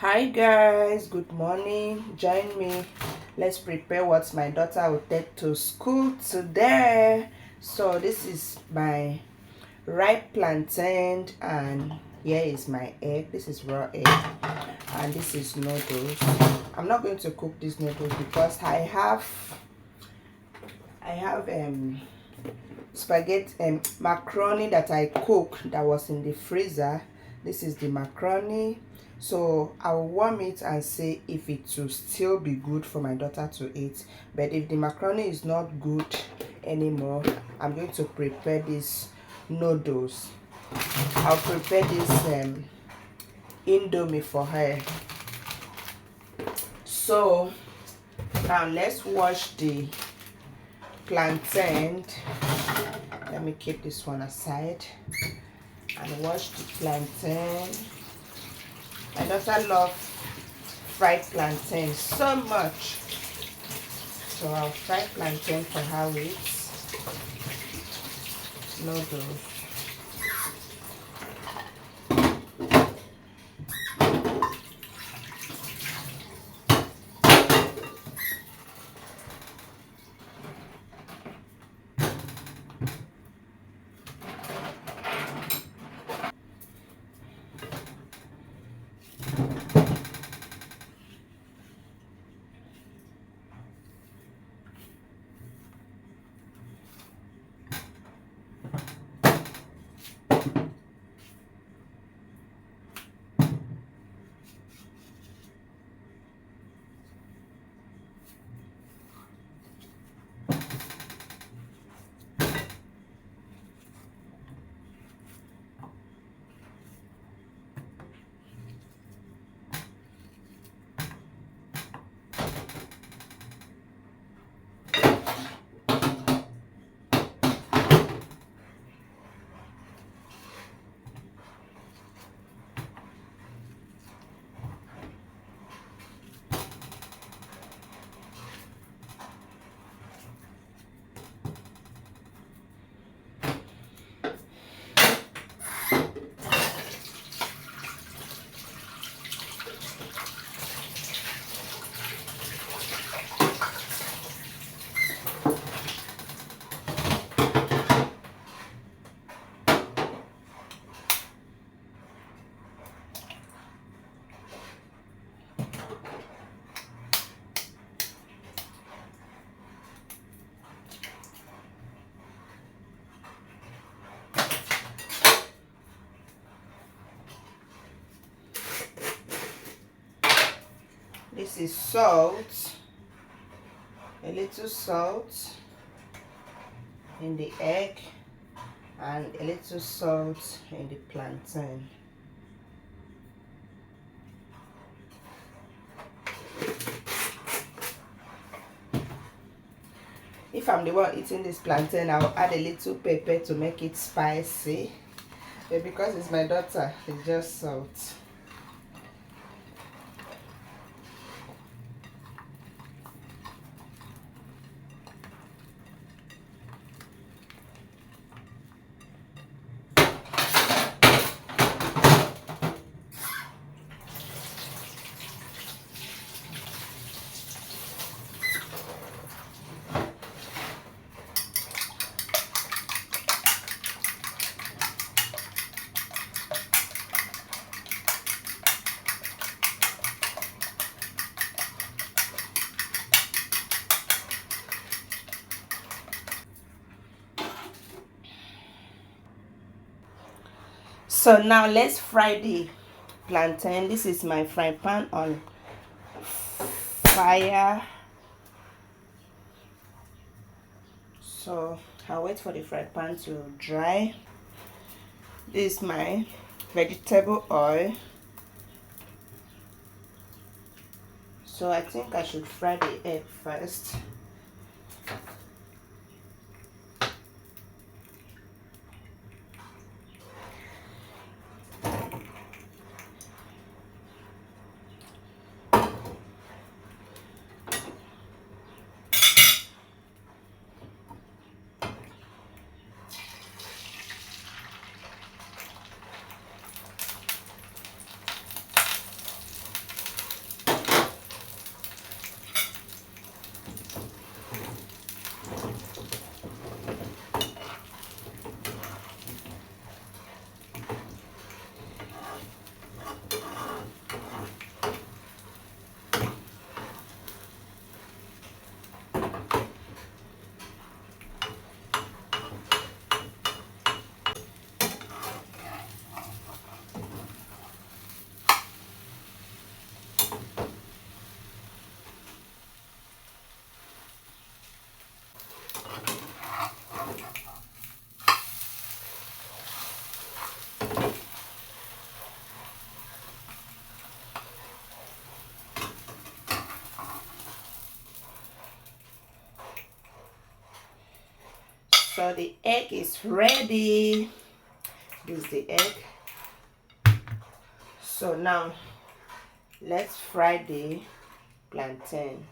Hi guys, good morning. Join me. Let's prepare what my daughter will take to school today. So this is my ripe plantain, and here is my egg. This is raw egg, and this is noodles. I'm not going to cook these noodles because I have spaghetti and macaroni that I cooked that was in the freezer. This is the macaroni, so I'll warm it and see if it will still be good for my daughter to eat. But if the macaroni is not good anymore, I'm going to prepare these noodles. I'll prepare this indomie for her. So now let's wash the plantain. Let me keep this one aside and wash the plantain. My daughter loves fried plantain so much, so I'll fry plantain for her with noodles. This is salt, a little salt in the egg, and a little salt in the plantain. If I'm the one eating this plantain, I'll add a little pepper to make it spicy. But because it's my daughter, it's just salt. So now let's fry the plantain. This is my frying pan on fire. So I'll wait for the frying pan to dry. This is my vegetable oil. So I think I should fry the egg first. So the egg is ready. This is the egg. So now let's fry the plantain.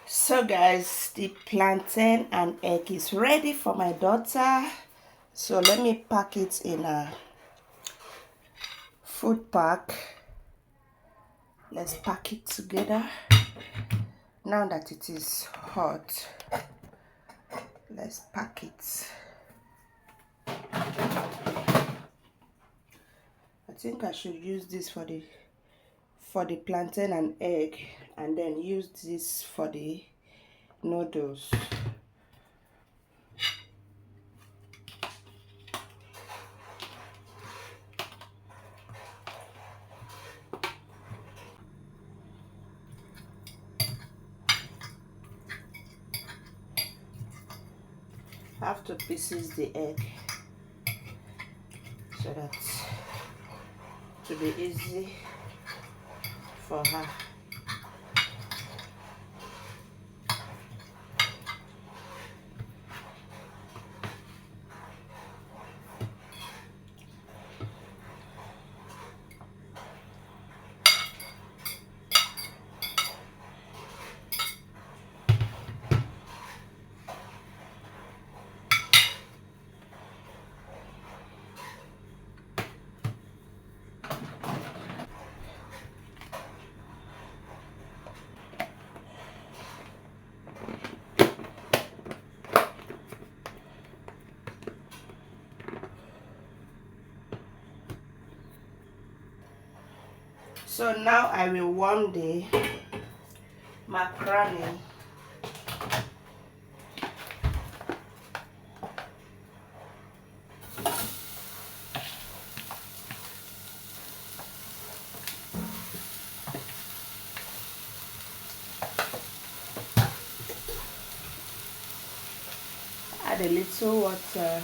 So guys, the plantain and egg is ready for my daughter. So let me pack it in a food pack. Let's pack it together. Now that it is hot, let's pack it. I think I should use this for the plantain and egg, and then use this for the noodles. I have to pieces the egg so that it will be easy for her. So now I will warm the macaroni. Add a little water.